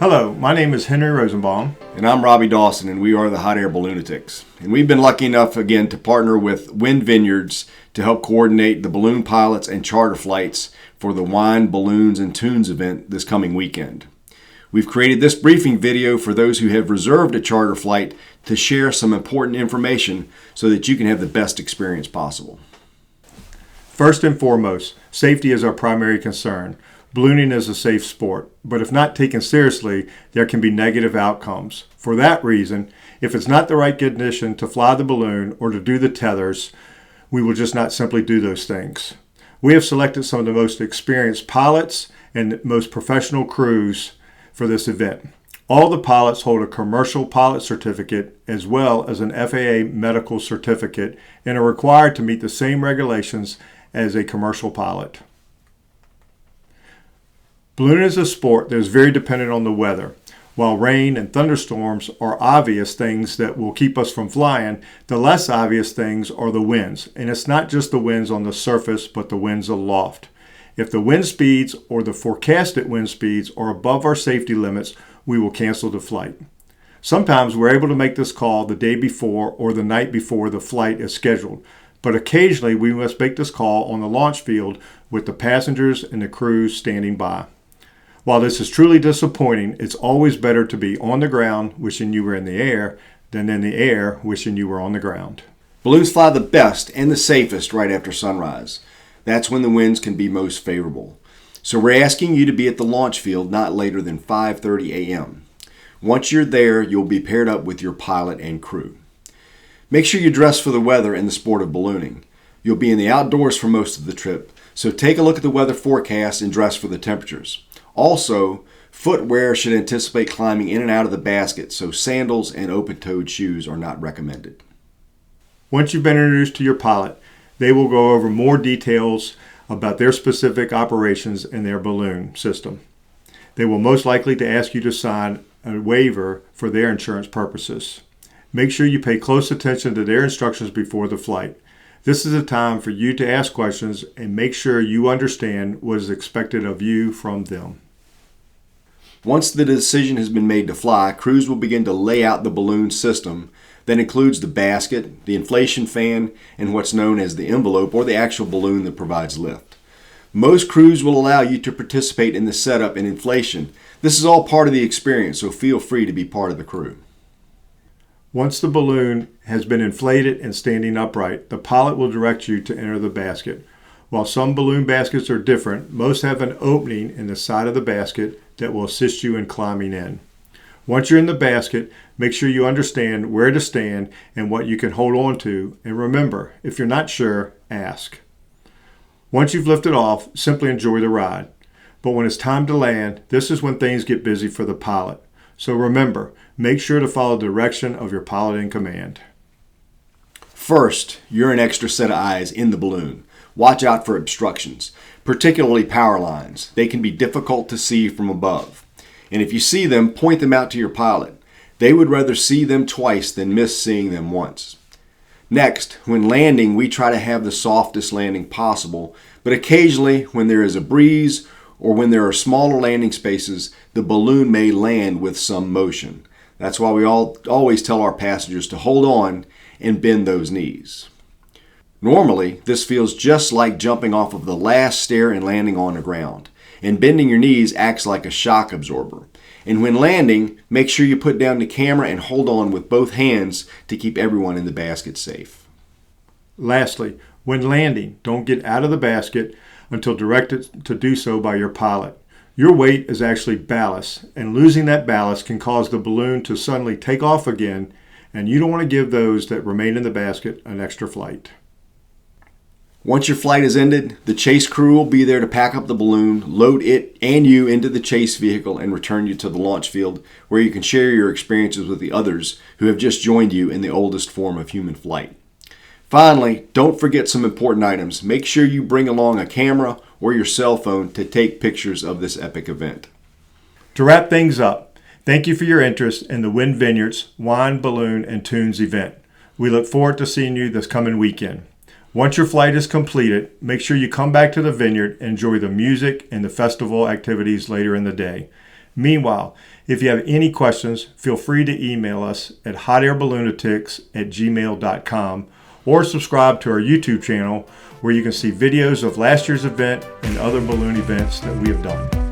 Hello, my name is Henry Rosenbaum. And I'm Robbie Dawson, and we are the Hot Air Balloonatics. And we've been lucky enough again to partner with Vineyards to help coordinate the balloon pilots and charter flights for the Wine, Balloons, and Tunes event this coming weekend. We've created this briefing video for those who have reserved a charter flight to share some important information so that you can have the best experience possible. First and foremost, safety is our primary concern. Ballooning is a safe sport, but if not taken seriously, there can be negative outcomes. For that reason, if it's not the right condition to fly the balloon or to do the tethers, we will just not simply do those things. We have selected some of the most experienced pilots and most professional crews for this event. All the pilots hold a commercial pilot certificate as well as an FAA medical certificate and are required to meet the same regulations as a commercial pilot. Ballooning is a sport that is very dependent on the weather. While rain and thunderstorms are obvious things that will keep us from flying, the less obvious things are the winds. And it's not just the winds on the surface, but the winds aloft. If the wind speeds or the forecasted wind speeds are above our safety limits, we will cancel the flight. Sometimes we're able to make this call the day before or the night before the flight is scheduled. But occasionally we must make this call on the launch field with the passengers and the crews standing by. While this is truly disappointing, it's always better to be on the ground wishing you were in the air than in the air wishing you were on the ground. Balloons fly the best and the safest right after sunrise. That's when the winds can be most favorable. So we're asking you to be at the launch field not later than 5:30 a.m. Once you're there, you'll be paired up with your pilot and crew. Make sure you dress for the weather and the sport of ballooning. You'll be in the outdoors for most of the trip, so take a look at the weather forecast and dress for the temperatures. Also, footwear should anticipate climbing in and out of the basket, so sandals and open-toed shoes are not recommended. Once you've been introduced to your pilot, they will go over more details about their specific operations in their balloon system. They will most likely to ask you to sign a waiver for their insurance purposes. Make sure you pay close attention to their instructions before the flight. This is a time for you to ask questions and make sure you understand what is expected of you from them. Once the decision has been made to fly, crews will begin to lay out the balloon system that includes the basket, the inflation fan, and what's known as the envelope or the actual balloon that provides lift. Most crews will allow you to participate in the setup and inflation. This is all part of the experience, so feel free to be part of the crew. Once the balloon has been inflated and standing upright, the pilot will direct you to enter the basket. While some balloon baskets are different, most have an opening in the side of the basket that will assist you in climbing in. Once you're in the basket, make sure you understand where to stand and what you can hold on to, and remember, if you're not sure, ask. Once you've lifted off, simply enjoy the ride. But when it's time to land, this is when things get busy for the pilot. So remember, make sure to follow the direction of your pilot in command. First, you're an extra set of eyes in the balloon. Watch out for obstructions, particularly power lines. They can be difficult to see from above. And if you see them, point them out to your pilot. They would rather see them twice than miss seeing them once. Next, when landing, we try to have the softest landing possible, but occasionally when there is a breeze or when there are smaller landing spaces, the balloon may land with some motion. That's why we always tell our passengers to hold on and bend those knees. Normally, this feels just like jumping off of the last stair and landing on the ground. And bending your knees acts like a shock absorber. And when landing, make sure you put down the camera and hold on with both hands to keep everyone in the basket safe. Lastly, when landing, don't get out of the basket until directed to do so by your pilot. Your weight is actually ballast, and losing that ballast can cause the balloon to suddenly take off again, and you don't want to give those that remain in the basket an extra flight. Once your flight is ended, the chase crew will be there to pack up the balloon, load it and you into the chase vehicle, and return you to the launch field where you can share your experiences with the others who have just joined you in the oldest form of human flight. Finally, don't forget some important items. Make sure you bring along a camera or your cell phone to take pictures of this epic event. To wrap things up, thank you for your interest in the Vineyards Wine, Balloon, and Tunes event. We look forward to seeing you this coming weekend. Once your flight is completed, make sure you come back to the vineyard and enjoy the music and the festival activities later in the day. Meanwhile, if you have any questions, feel free to email us at hotairballoonatics@gmail.com or subscribe to our YouTube channel where you can see videos of last year's event and other balloon events that we have done.